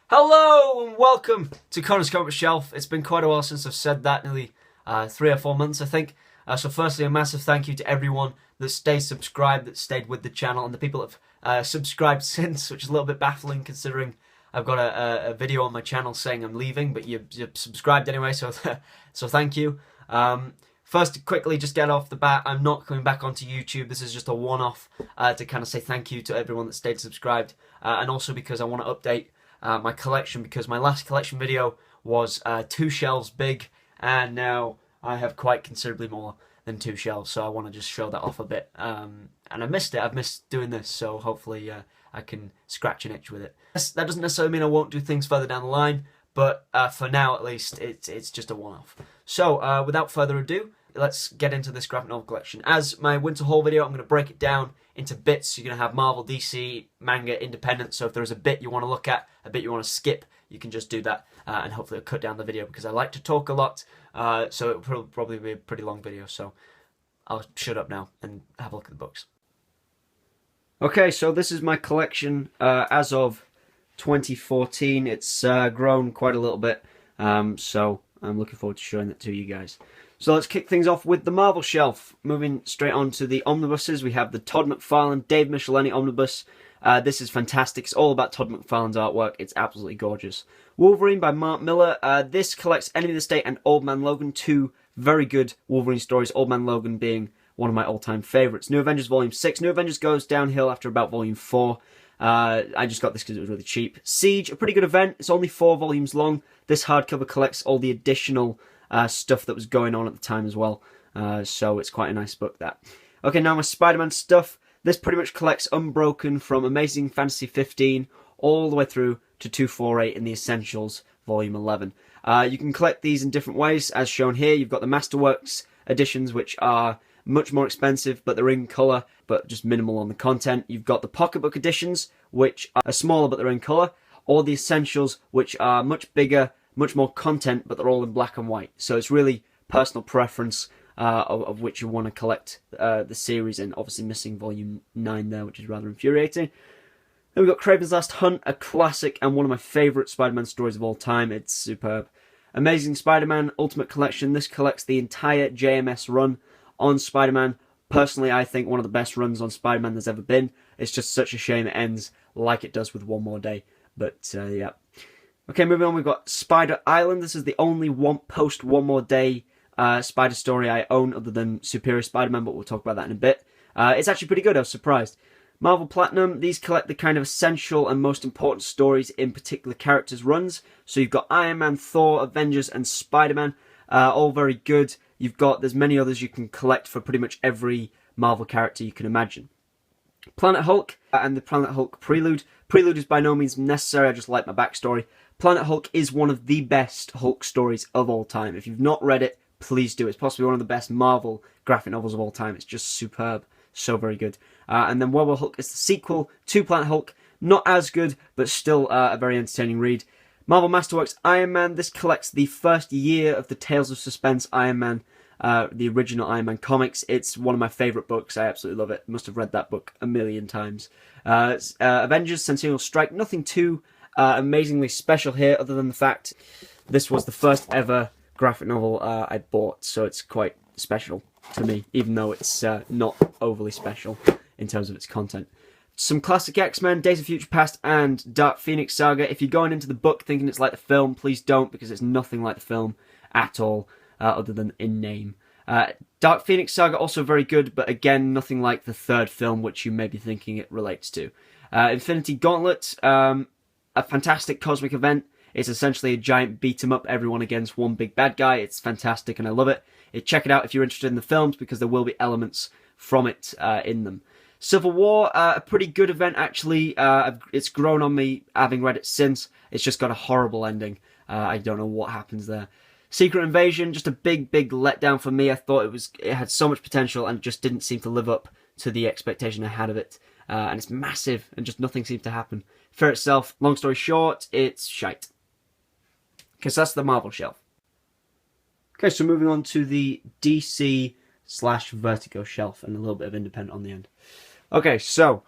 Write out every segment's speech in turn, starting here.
Hello and welcome to Connor's Comic Shelf. It's been quite a while since I've said that, nearly 3 or 4 months I think. So firstly, a massive thank you to everyone that stayed subscribed, that stayed with the channel, and the people that have subscribed since, which is a little bit baffling considering I've got a video on my channel saying I'm leaving, but you've subscribed anyway, so so thank you. First, to quickly just get off the bat, I'm not coming back onto YouTube. This is just a one-off to kind of say thank you to everyone that stayed subscribed, and also because I want to update my collection, because my last collection video was 2 shelves big, and now I have quite considerably more than 2 shelves, so I want to just show that off a bit. And I missed it. I've missed doing this, so hopefully I can scratch an itch with it. That doesn't necessarily mean I won't do things further down the line, but for now at least, it's just a one-off. So without further ado, let's get into this graphic novel collection. As my winter haul video, I'm going to break it down into bits. You're going to have Marvel, DC, Manga, Independent. So if there's a bit you want to look at, a bit you want to skip, you can just do that, and hopefully it'll cut down the video because I like to talk a lot. So it'll probably be a pretty long video. So I'll shut up now and have a look at the books. Okay, so this is my collection as of 2014. It's grown quite a little bit, so I'm looking forward to showing that to you guys. So let's kick things off with the Marvel shelf. Moving straight on to the omnibuses, we have the Todd McFarlane, Dave Miscellaneous omnibus. This is fantastic. It's all about Todd McFarlane's artwork. It's absolutely gorgeous. Wolverine by Mark Miller. This collects Enemy of the State and Old Man Logan, 2 very good Wolverine stories. Old Man Logan being one of my all-time favourites. New Avengers Volume 6. New Avengers goes downhill after about Volume 4. I just got this because it was really cheap. Siege, a pretty good event. It's only 4 volumes long. This hardcover collects all the additional stuff that was going on at the time as well. So it's quite a nice book, that. Okay, now my Spider-Man stuff. This pretty much collects Unbroken from Amazing Fantasy 15 all the way through to 248 in the Essentials, Volume 11. You can collect these in different ways, as shown here. You've got the Masterworks editions, which are much more expensive, but they're in colour, but just minimal on the content. You've got the pocketbook editions, which are smaller, but they're in colour, or the Essentials, which are much bigger, much more content, but they're all in black and white. So it's really personal preference of which you want to collect the series, and obviously missing Volume 9 there, which is rather infuriating. Then we've got Kraven's Last Hunt, a classic and one of my favourite Spider-Man stories of all time. It's superb. Amazing Spider-Man Ultimate Collection. This collects the entire JMS run on Spider-Man. Personally, I think one of the best runs on Spider-Man there's ever been. It's just such a shame it ends like it does with One More Day. But, yeah. Okay, moving on, we've got Spider Island. This is the only post One More Day Spider story I own other than Superior Spider-Man, but we'll talk about that in a bit. It's actually pretty good, I was surprised. Marvel Platinum, these collect the kind of essential and most important stories in particular characters' runs. So you've got Iron Man, Thor, Avengers, and Spider-Man, all very good. There's many others you can collect for pretty much every Marvel character you can imagine. Planet Hulk and the Planet Hulk Prelude. Prelude is by no means necessary, I just like my backstory. Planet Hulk is one of the best Hulk stories of all time. If you've not read it, please do. It's possibly one of the best Marvel graphic novels of all time. It's just superb. So very good. And then World War Hulk is the sequel to Planet Hulk. Not as good, but still a very entertaining read. Marvel Masterworks Iron Man. This collects the first year of the Tales of Suspense Iron Man, the original Iron Man comics. It's one of my favourite books. I absolutely love it. Must have read that book a million times. Avengers Sentinel Strike. Nothing too amazingly special here, other than the fact this was the first ever graphic novel I bought, so it's quite special to me, even though it's not overly special in terms of its content. Some classic X-Men, Days of Future Past, and Dark Phoenix Saga. If you're going into the book thinking it's like the film, please don't, because it's nothing like the film at all, other than in name. Dark Phoenix Saga, also very good, but again, nothing like the third film, which you may be thinking it relates to. Infinity Gauntlet, a fantastic cosmic event. It's essentially a giant beat-em-up, everyone against one big bad guy. It's fantastic, and I love it. Check it out if you're interested in the films, because there will be elements from it in them. Civil War, a pretty good event, actually. It's grown on me, having read it since. It's just got a horrible ending. I don't know what happens there. Secret Invasion, just a big letdown for me. I thought it had so much potential and just didn't seem to live up to the expectation I had of it. And it's massive, and just nothing seems to happen. For itself, long story short, it's shite. Because that's the Marvel shelf. Okay, so moving on to the DC/Vertigo shelf, and a little bit of Independent on the end. Okay, so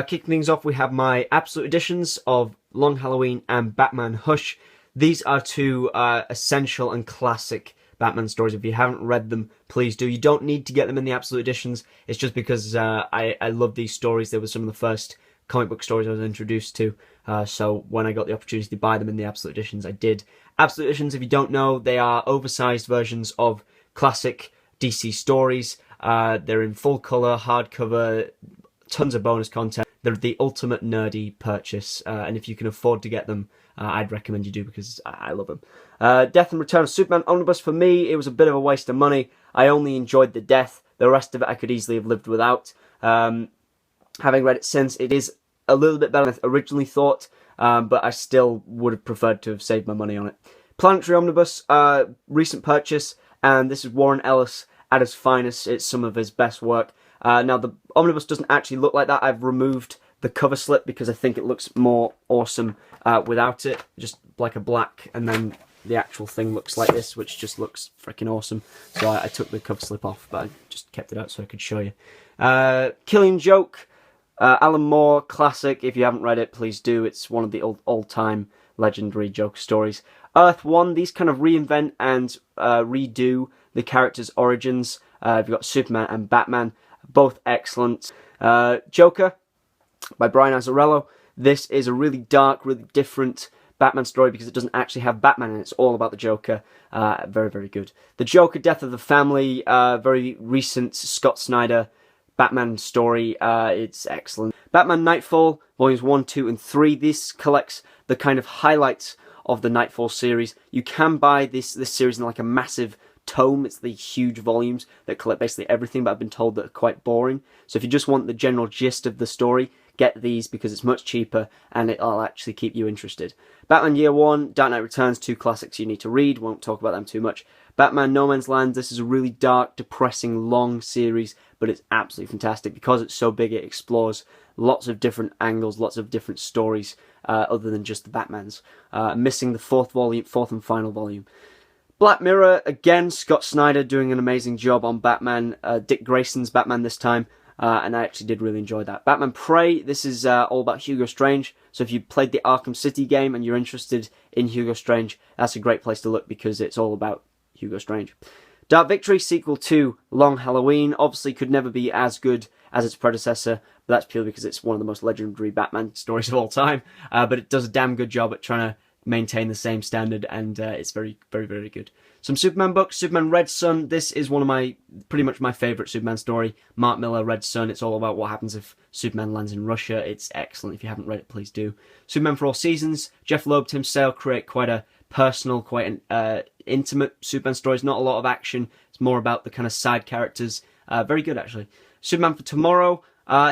kicking things off, we have my Absolute Editions of Long Halloween and Batman Hush. These are two essential and classic Batman stories. If you haven't read them, please do. You don't need to get them in the Absolute Editions. It's just because I love these stories. They were some of the first comic book stories I was introduced to. So when I got the opportunity to buy them in the Absolute Editions, I did. Absolute Editions, if you don't know, they are oversized versions of classic DC stories. They're in full colour, hardcover, tons of bonus content. They're the ultimate nerdy purchase, and if you can afford to get them, I'd recommend you do, because I love them. Death and Return of Superman Omnibus, for me, it was a bit of a waste of money. I only enjoyed the death. The rest of it I could easily have lived without. Having read it since, it is a little bit better than I originally thought, but I still would have preferred to have saved my money on it. Planetary Omnibus, recent purchase, and this is Warren Ellis at his finest. It's some of his best work. Now, the omnibus doesn't actually look like that. I've removed the cover slip because I think it looks more awesome without it. Just like a black, and then the actual thing looks like this, which just looks freaking awesome. So I took the cover slip off, but I just kept it out so I could show you. Killing Joke, Alan Moore, classic. If you haven't read it, please do. It's one of the all-time legendary Joker stories. Earth 1, these kind of reinvent and redo the characters' origins. You've got Superman and Batman, both excellent. Joker by Brian Azzarello. This is a really dark, really different Batman story because it doesn't actually have Batman in it. It's all about the Joker. Very, very good. The Joker, Death of the Family, very recent Scott Snyder Batman story. It's excellent. Batman Nightfall, volumes 1, 2, and 3. This collects the kind of highlights of the Nightfall series. You can buy this series in like a massive tome. It's the huge volumes that collect basically everything, but I've been told that are quite boring. So if you just want the general gist of the story, get these because it's much cheaper and it'll actually keep you interested. Batman Year One, Dark Knight Returns, two classics you need to read. Won't talk about them too much. Batman No Man's Land, this is a really dark, depressing, long series, but it's absolutely fantastic. Because it's so big, it explores lots of different angles, lots of different stories, other than just the Batmans. Missing the fourth and final volume. Black Mirror, again, Scott Snyder doing an amazing job on Batman. Dick Grayson's Batman this time, and I actually did really enjoy that. Batman Prey, this is all about Hugo Strange. So if you played the Arkham City game and you're interested in Hugo Strange, that's a great place to look because it's all about Hugo Strange. Dark Victory, sequel to Long Halloween, obviously could never be as good as its predecessor, but that's purely because it's one of the most legendary Batman stories of all time. But it does a damn good job at trying to maintain the same standard, and it's very, very, very good. Some Superman books. Superman Red Sun, this is one of pretty much my favourite Superman story. Mark Millar, Red Sun, it's all about what happens if Superman lands in Russia. It's excellent. If you haven't read it, please do. Superman for All Seasons, Jeff Loeb, Tim Sale create quite a personal, quite an intimate Superman story. It's not a lot of action. It's more about the kind of side characters. Very good, actually. Superman for Tomorrow,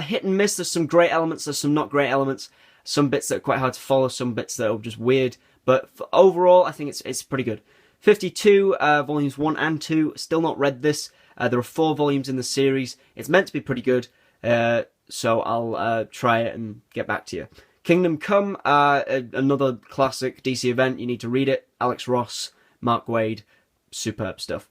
hit and miss. There's some great elements, there's some not great elements. Some bits that are quite hard to follow, some bits that are just weird. But overall, I think it's pretty good. 52, volumes 1 and 2. Still not read this. There are 4 volumes in the series. It's meant to be pretty good. So I'll try it and get back to you. Kingdom Come, another classic DC event. You need to read it. Alex Ross, Mark Waid, superb stuff.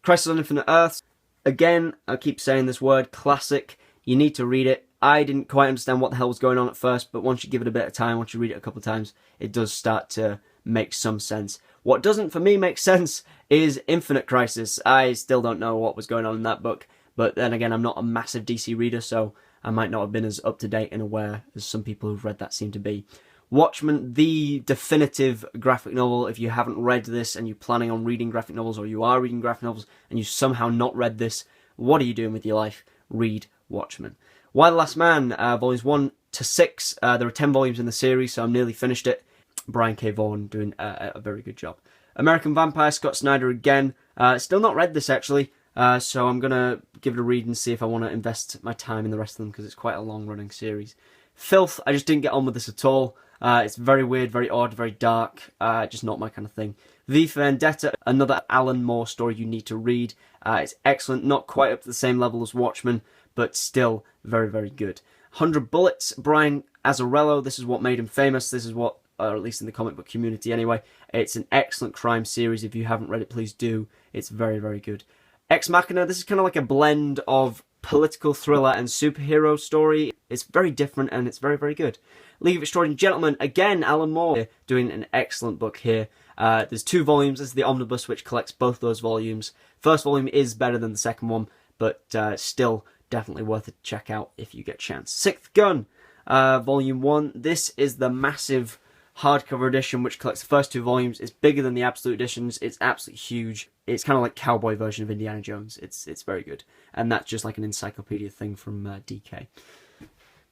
Crisis on Infinite Earths. Again, I keep saying this word, classic. You need to read it. I didn't quite understand what the hell was going on at first, but once you give it a bit of time, once you read it a couple of times, it does start to make some sense. What doesn't, for me, make sense is Infinite Crisis. I still don't know what was going on in that book, but then again, I'm not a massive DC reader, so I might not have been as up-to-date and aware as some people who've read that seem to be. Watchmen, the definitive graphic novel. If you haven't read this and you're planning on reading graphic novels, or you are reading graphic novels and you somehow not read this, what are you doing with your life? Read Watchmen. Why the Last Man, volumes 1 to 6. There are 10 volumes in the series, so I'm nearly finished it. Brian K. Vaughan doing a very good job. American Vampire, Scott Snyder again. Still not read this, actually, so I'm going to give it a read and see if I want to invest my time in the rest of them, because it's quite a long-running series. Filth, I just didn't get on with this at all. It's very weird, very odd, very dark, just not my kind of thing. V for Vendetta, another Alan Moore story you need to read. It's excellent, not quite up to the same level as Watchmen, but still very, very good. 100 Bullets, Brian Azzarello, this is what made him famous. This is what, or at least in the comic book community anyway, it's an excellent crime series. If you haven't read it, please do. It's very, very good. Ex Machina, this is kind of like a blend of political thriller and superhero story. It's very different and it's very, very good. League of Extraordinary Gentlemen, again, Alan Moore doing an excellent book here. There's 2 volumes. This is the omnibus, which collects both those volumes. First volume is better than the second one, but still definitely worth a check out if you get a chance. Sixth Gun, volume 1. This is the massive hardcover edition, which collects the first 2 volumes. It's bigger than the Absolute editions. It's absolutely huge. It's kind of like cowboy version of Indiana Jones. It's very good. And that's just like an encyclopedia thing from DK.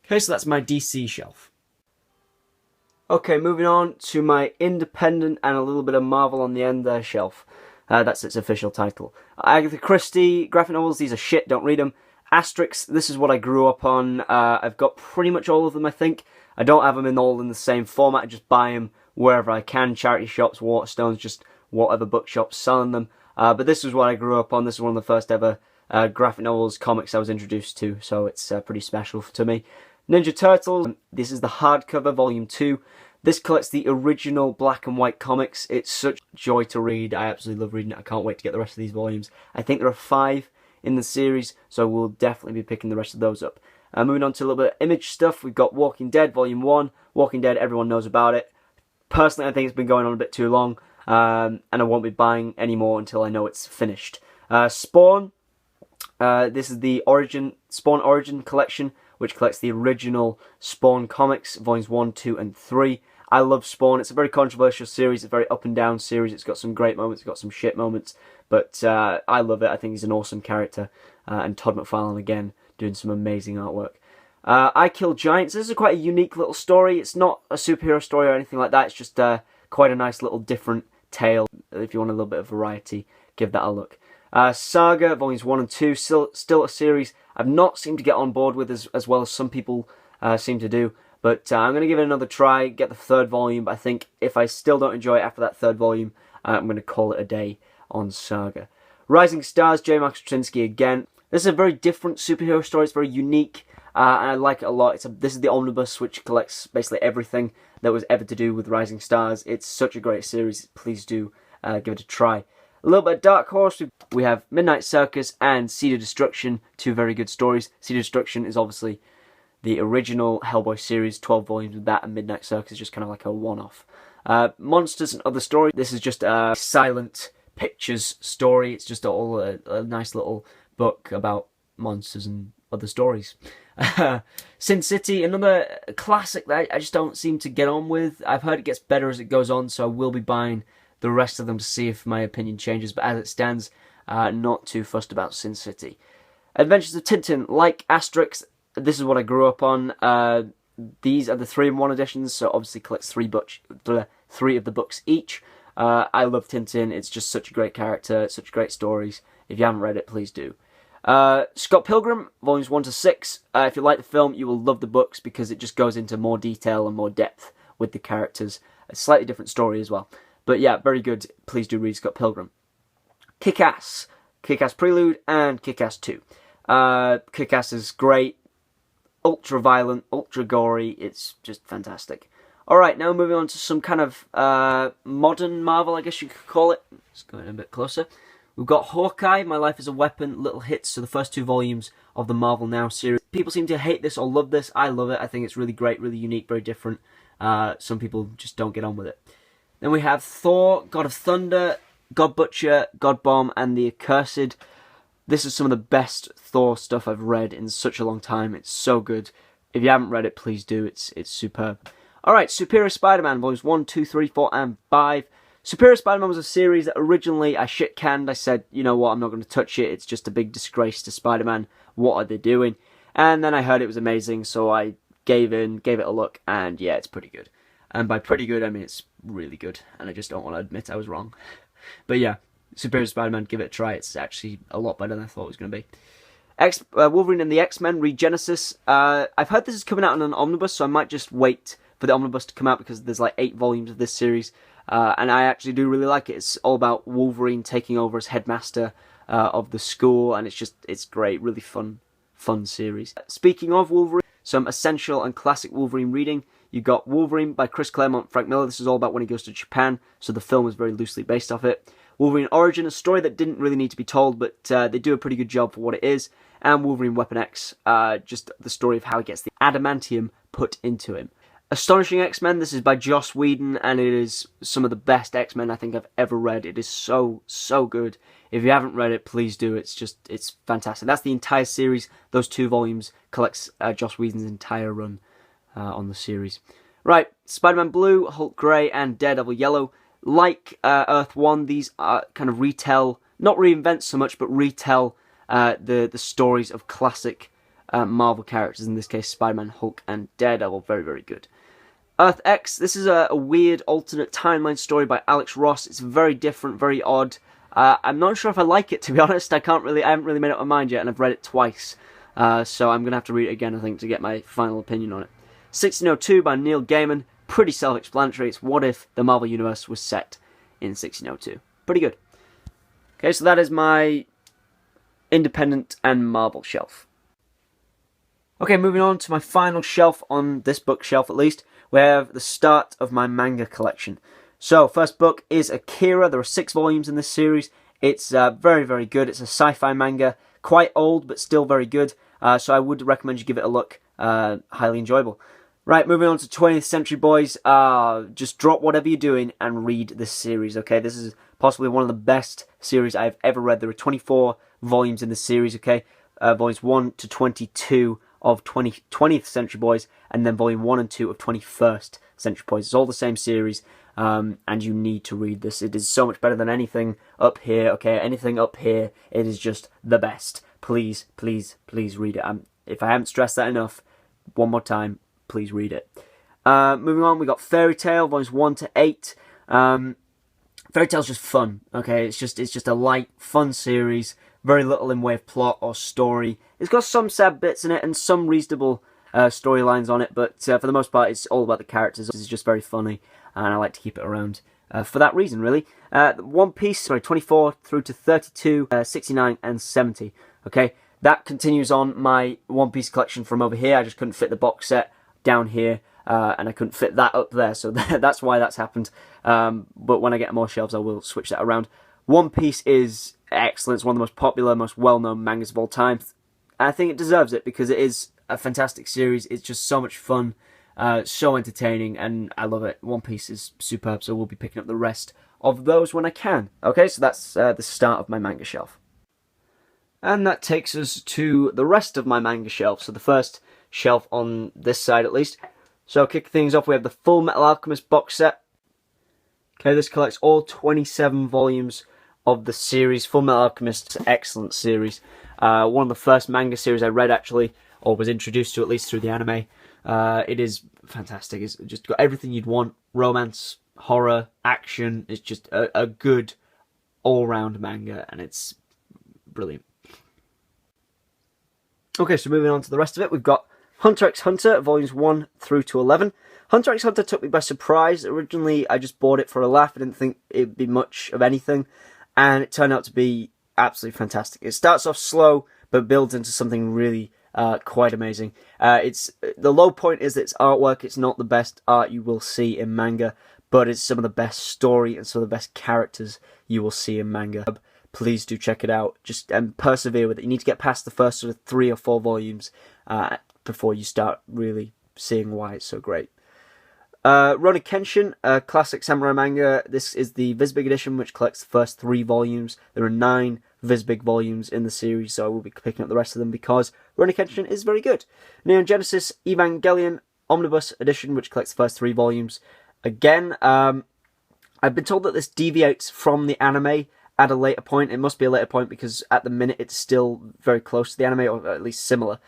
Okay, so that's my DC shelf. Okay, moving on to my independent and a little bit of Marvel on the end there shelf. That's its official title. Agatha Christie, graphic novels, these are shit, don't read them. Asterix, this is what I grew up on. I've got pretty much all of them, I think. I don't have them all in the same format, I just buy them wherever I can. Charity shops, Waterstones, just whatever bookshops selling them. But this is what I grew up on. This is one of the first ever graphic novels, comics I was introduced to, so it's pretty special to me. Ninja Turtles, this is the hardcover, volume 2. This collects the original black and white comics. It's such joy to read. I absolutely love reading it. I can't wait to get the rest of these volumes. I think there are 5 in the series, so we'll definitely be picking the rest of those up. Moving on to a little bit of Image stuff, we've got Walking Dead, volume 1. Walking Dead, everyone knows about it. Personally, I think it's been going on a bit too long, and I won't be buying any more until I know it's finished. Spawn, this is the Spawn Origin collection, which collects the original Spawn comics, volumes 1, 2, and 3. I love Spawn. It's a very controversial series. It's a very up and down series. It's got some great moments. It's got some shit moments. But I love it. I think he's an awesome character. And Todd McFarlane, again, doing some amazing artwork. I Kill Giants. This is quite a unique little story. It's not a superhero story or anything like that. It's just quite a nice little different tale. If you want a little bit of variety, give that a look. Saga, volumes 1 and 2. Still a series I've not seemed to get on board with as well as some people seem to do. But I'm going to give it another try, get the 3rd volume. But I think if I still don't enjoy it after that 3rd volume, I'm going to call it a day on Saga. Rising Stars, J. Mark Straczynski again. This is a very different superhero story. It's very unique, and I like it a lot. This is the omnibus, which collects basically everything that was ever to do with Rising Stars. It's such a great series. Please do give it a try. A little bit of Dark Horse. We have Midnight Circus and Seed of Destruction, 2 very good stories. Seed of Destruction is obviously the original Hellboy series, 12 volumes of that, and Midnight Circus is just kind of like a one-off. Monsters and Other Stories. This is just a silent pictures story. It's just all a nice little book about monsters and other stories. Sin City, another classic that I just don't seem to get on with. I've heard it gets better as it goes on, so I will be buying the rest of them to see if my opinion changes. But as it stands, not too fussed about Sin City. Adventures of Tintin, like Asterix, this is what I grew up on. These are the 3-in-1 editions, so obviously collects 3 of the books each. I love Tintin. It's just such a great character, such great stories. If you haven't read it, please do. Scott Pilgrim, volumes 1 to 6. If you like the film, you will love the books because it just goes into more detail and more depth with the characters. A slightly different story as well. But yeah, very good. Please do read Scott Pilgrim. Kick-Ass. Kick-Ass Prelude and Kick-Ass 2. Kick-Ass is great. Ultra violent, ultra gory. It's just fantastic. Alright, now moving on to some kind of modern Marvel, I guess you could call it. Let's go in a bit closer. We've got Hawkeye, My Life as a Weapon, Little Hits, so the first 2 volumes of the Marvel Now series. People seem to hate this or love this. I love it. I think it's really great, really unique, very different. Some people just don't get on with it. Then we have Thor, God of Thunder, God Butcher, God Bomb, and The Accursed. This is some of the best Thor stuff I've read in such a long time. It's so good. If you haven't read it, please do. It's superb. Alright, Superior Spider-Man, volumes 1, 2, 3, 4, and 5. Superior Spider-Man was a series that originally I shit-canned. I said, you know what, I'm not going to touch it. It's just a big disgrace to Spider-Man. What are they doing? And then I heard it was amazing, so I gave it a look, and yeah, it's pretty good. And by pretty good, I mean it's really good, and I just don't want to admit I was wrong. But yeah, Superior Spider-Man, give it a try. It's actually a lot better than I thought it was going to be. Wolverine and the X-Men, Regenesis. I've heard this is coming out in an omnibus, so I might just wait for the omnibus to come out because there's like 8 volumes of this series. And I actually do really like it. It's all about Wolverine taking over as headmaster of the school, and it's great, really fun series. Speaking of Wolverine, some essential and classic Wolverine reading. You got Wolverine by Chris Claremont, Frank Miller. This is all about when he goes to Japan, so the film is very loosely based off it. Wolverine Origin, a story that didn't really need to be told, but they do a pretty good job for what it is. And Wolverine Weapon X, just the story of how he gets the adamantium put into him. Astonishing X-Men, this is by Joss Whedon, and it is some of the best X-Men I think I've ever read. It is so good. If you haven't read it, please do. It's fantastic. That's the entire series. Those 2 volumes collects Joss Whedon's entire run on the series. Right, Spider-Man Blue, Hulk Grey, and Daredevil Yellow. Like Earth 1, these are kind of retell, not reinvent so much, but retell the stories of classic Marvel characters, in this case Spider-Man, Hulk, and Daredevil. Very good. Earth X, this is a weird alternate timeline story by Alex Ross. It's very different, very odd. I'm not sure if I like it, to be honest. I haven't really made up my mind yet, and I've read it twice. So I'm going to have to read it again, I think, to get my final opinion on it. 1602 by Neil Gaiman. Pretty self-explanatory. It's what if the Marvel Universe was set in 1602. Pretty good. Okay, so that is my independent and Marvel shelf. Okay, moving on to my final shelf on this bookshelf, at least. We have the start of my manga collection. So, first book is Akira. There are 6 volumes in this series. It's very good. It's a sci-fi manga. Quite old, but still very good. So I would recommend you give it a look. Highly enjoyable. Right, moving on to 20th Century Boys. Just drop whatever you're doing and read this series, okay? This is possibly one of the best series I've ever read. There are 24 volumes in the series, okay? Volumes 1 to 22 of 20th Century Boys, and then volume 1 and 2 of 21st Century Boys. It's all the same series, and you need to read this. It is so much better than anything up here, okay? Anything up here, it is just the best. Please read it. If I haven't stressed that enough, one more time, please read it. Moving on, we got Fairy Tail, volumes 1 to 8. Fairy Tail's just fun, okay? It's just a light, fun series. Very little in way of plot or story. It's got some sad bits in it and some reasonable storylines on it, but for the most part, it's all about the characters. It's just very funny, and I like to keep it around for that reason, really. One Piece, 24 through to 32, 69, and 70. Okay, that continues on my One Piece collection from over here. I just couldn't fit the box set down here, and I couldn't fit that up there, so that's why that's happened. But when I get more shelves, I will switch that around. One Piece is excellent. It's one of the most popular, most well-known mangas of all time. I think it deserves it because it is a fantastic series. It's just so much fun, so entertaining, and I love it. One Piece is superb, so we'll be picking up the rest of those when I can. Okay, so that's the start of my manga shelf. And that takes us to the rest of my manga shelf, so the first shelf on this side at least. So kicking things off, we have the Full Metal Alchemist box set. Okay, this collects all 27 volumes of the series. Full Metal Alchemist, excellent series. One of the first manga series I read, actually, or was introduced to at least through the anime. It is fantastic. It's just got everything you'd want. Romance, horror, action. It's just a good all-round manga, and it's brilliant. Okay, so moving on to the rest of it, we've got Hunter x Hunter, volumes 1 through to 11. Hunter x Hunter took me by surprise. Originally, I just bought it for a laugh. I didn't think it'd be much of anything, and it turned out to be absolutely fantastic. It starts off slow, but builds into something really quite amazing. The low point is that it's artwork. It's not the best art you will see in manga, but it's some of the best story and some of the best characters you will see in manga. Please do check it out. Just persevere with it. You need to get past the first sort of 3 or 4 volumes before you start really seeing why it's so great. Rurouni Kenshin, a classic samurai manga. This is the Visbig edition, which collects the first 3 volumes. There are 9 Visbig volumes in the series, so I will be picking up the rest of them because Rurouni Kenshin is very good. Neon Genesis Evangelion Omnibus edition, which collects the first 3 volumes. Again, I've been told that this deviates from the anime at a later point. It must be a later point because at the minute it's still very close to the anime, or at least similar.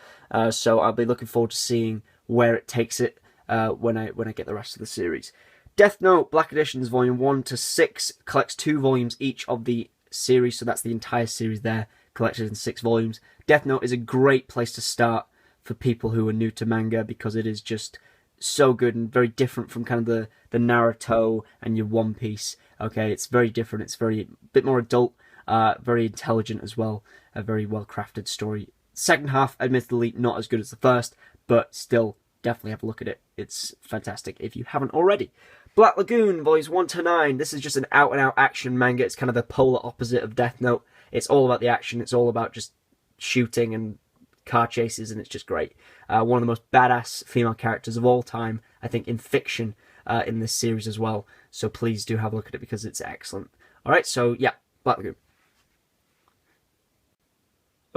So I'll be looking forward to seeing where it takes it when I get the rest of the series. Death Note Black Editions Volume 1 to 6 collects 2 volumes each of the series, so that's the entire series there, collected in 6 volumes. Death Note is a great place to start for people who are new to manga because it is just so good and very different from kind of the Naruto and your One Piece. Okay, it's very different. It's a bit more adult, very intelligent as well, a very well-crafted story. Second half, admittedly, not as good as the first, but still, definitely have a look at it. It's fantastic if you haven't already. Black Lagoon, volumes 1 to 9. This is just an out-and-out action manga. It's kind of the polar opposite of Death Note. It's all about the action. It's all about just shooting and car chases, and it's just great. One of the most badass female characters of all time, I think, in fiction in this series as well. So please do have a look at it because it's excellent. Alright, so yeah, Black Lagoon.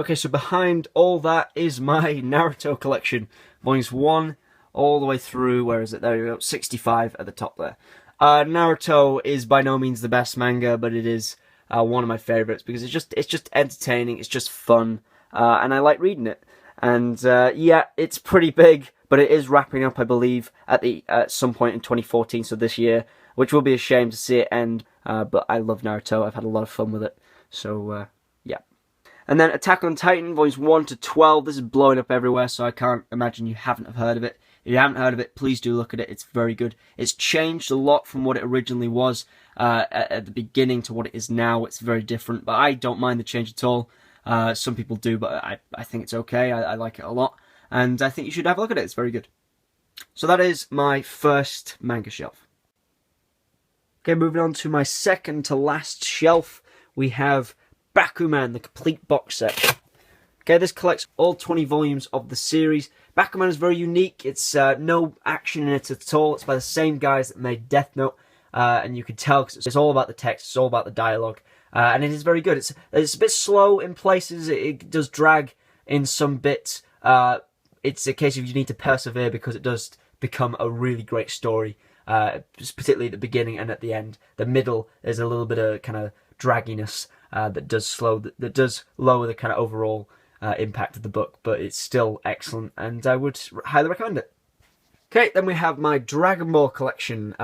Okay, so behind all that is my Naruto collection. Volumes 1 all the way through, where is it? There we go, 65 at the top there. Naruto is by no means the best manga, but it is one of my favourites because it's just entertaining, it's just fun, and I like reading it. And yeah, it's pretty big, but it is wrapping up, I believe, at some point in 2014, so this year, which will be a shame to see it end, but I love Naruto, I've had a lot of fun with it, so yeah. And then Attack on Titan, volumes 1 to 12, this is blowing up everywhere, so I can't imagine you haven't heard of it. If you haven't heard of it, please do look at it, it's very good. It's changed a lot from what it originally was at the beginning to what it is now. It's very different, but I don't mind the change at all. Some people do, but I think it's okay. I like it a lot, and I think you should have a look at it. It's very good. So that is my first manga shelf. Okay, moving on to my second to last shelf, we have Bakuman, the complete box set. Okay, this collects all 20 volumes of the series. Bakuman is very unique. It's no action in it at all. It's by the same guys that made Death Note, and you can tell because it's all about the text, it's all about the dialogue. And it is very good. It's a bit slow in places. It does drag in some bits. It's a case of you need to persevere because it does become a really great story, particularly at the beginning and at the end. The middle is a little bit of kind of dragginess that does lower the kind of overall impact of the book, but it's still excellent, and I would highly recommend it. Okay, then we have my Dragon Ball collection.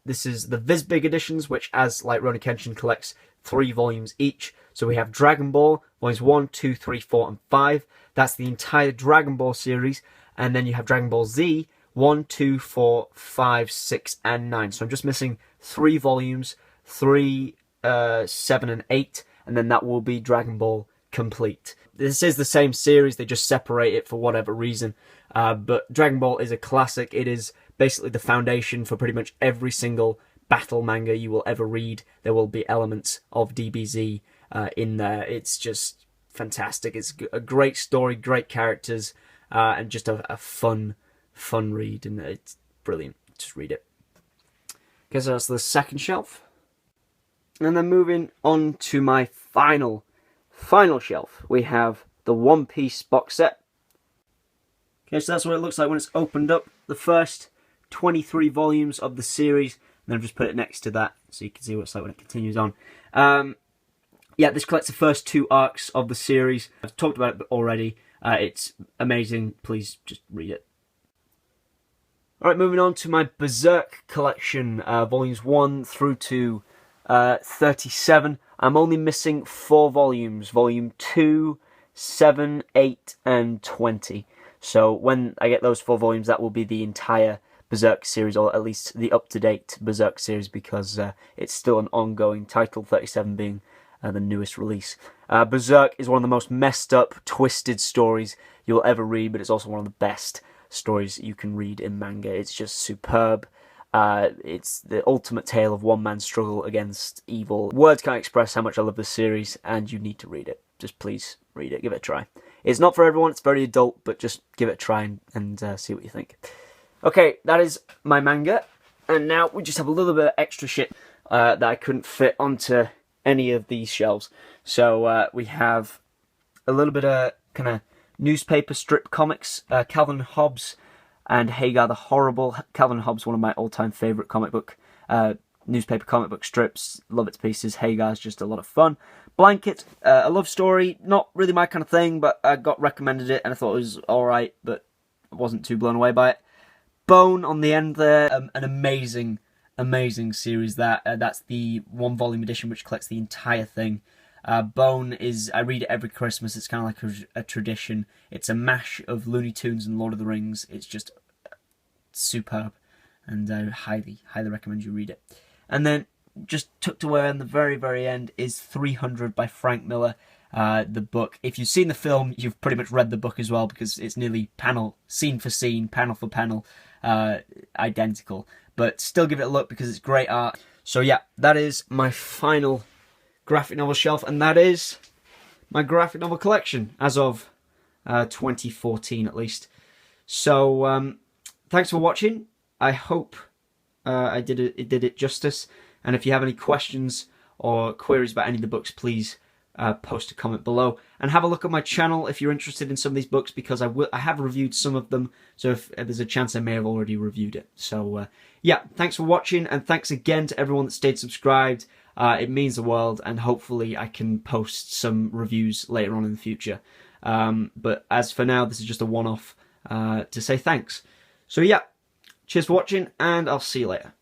This is the Viz Big editions, which, as like Rurouni Kenshin, collects 3 volumes each. So we have Dragon Ball, volumes 1, 2, 3, 4, and 5. That's the entire Dragon Ball series. And then you have Dragon Ball Z, 1, 2, 4, 5, 6, and 9. So I'm just missing 3 volumes, 3, 7, and 8. And then that will be Dragon Ball complete. This is the same series, they just separate it for whatever reason. But Dragon Ball is a classic. It is basically the foundation for pretty much every single battle manga you will ever read. There will be elements of DBZ in there. It's just fantastic. It's a great story, great characters, and just a fun read, and it's brilliant. Just read it. Okay, so that's the second shelf. And then moving on to my final shelf, we have the One Piece box set. Okay, so that's what it looks like when it's opened up. The first 23 volumes of the series, and then I've just put it next to that so you can see what it's like when it continues on. Yeah, this collects the first 2 arcs of the series. I've talked about it already. It's amazing. Please just read it. Alright, moving on to my Berserk collection, volumes 1 through to 37. I'm only missing 4 volumes, volume 2, 7, 8, and 20. So when I get those 4 volumes, that will be the entire Berserk series, or at least the up-to-date Berserk series, because it's still an ongoing title, 37 being the newest release. Berserk is one of the most messed up, twisted stories you'll ever read, but it's also one of the best stories you can read in manga. It's just superb. It's the ultimate tale of one man's struggle against evil. Words can't express how much I love this series, and you need to read it. Just please read it, give it a try. It's not for everyone, it's very adult, but just give it a try and see what you think. Okay, that is my manga, and now we just have a little bit of extra shit that I couldn't fit onto any of these shelves. So we have a little bit of kind of newspaper strip comics, Calvin Hobbes and Hagar the Horrible. Calvin Hobbes, one of my all-time favourite newspaper comic book strips. Love it to pieces. Hagar's just a lot of fun. Blanket, a love story, not really my kind of thing, but I got recommended it and I thought it was alright, but I wasn't too blown away by it. Bone on the end there, an amazing series. That's the 1-volume edition which collects the entire thing. Bone is, I read it every Christmas. It's kind of like a tradition. It's a mash of Looney Tunes and Lord of the Rings. It's just superb, and I highly recommend you read it. And then just tucked away on the very end is 300 by Frank Miller, the book. If you've seen the film, you've pretty much read the book as well, because it's nearly scene for scene, panel for panel, identical. but still give it a look because it's great art. So yeah, that is my final graphic novel shelf, and that is my graphic novel collection as of 2014 at least. So thanks for watching. I hope it did it justice, and if you have any questions or queries about any of the books, please post a comment below, and have a look at my channel if you're interested in some of these books, because I have reviewed some of them, so if there's a chance I may have already reviewed it. So yeah, thanks for watching, and thanks again to everyone that stayed subscribed. It means the world, and hopefully I can post some reviews later on in the future. But as for now, this is just a one-off to say thanks. So yeah, cheers for watching, and I'll see you later.